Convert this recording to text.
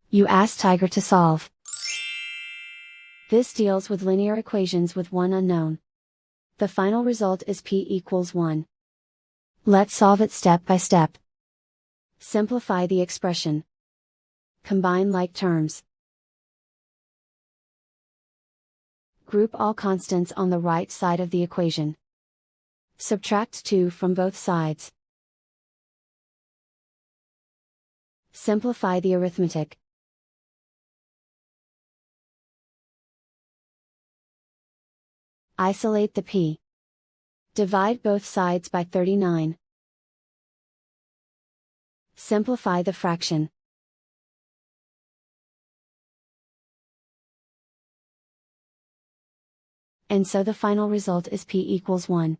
You ask Tiger to solve. This deals with linear equations with one unknown. The final result is p equals 1. Let's solve it step by step. Simplify the expression. Combine like terms. Group all constants on the right side of the equation. Subtract 2 from both sides. Simplify the arithmetic. Isolate the p. Divide both sides by 39. Simplify the fraction. And so the final result is p equals 1.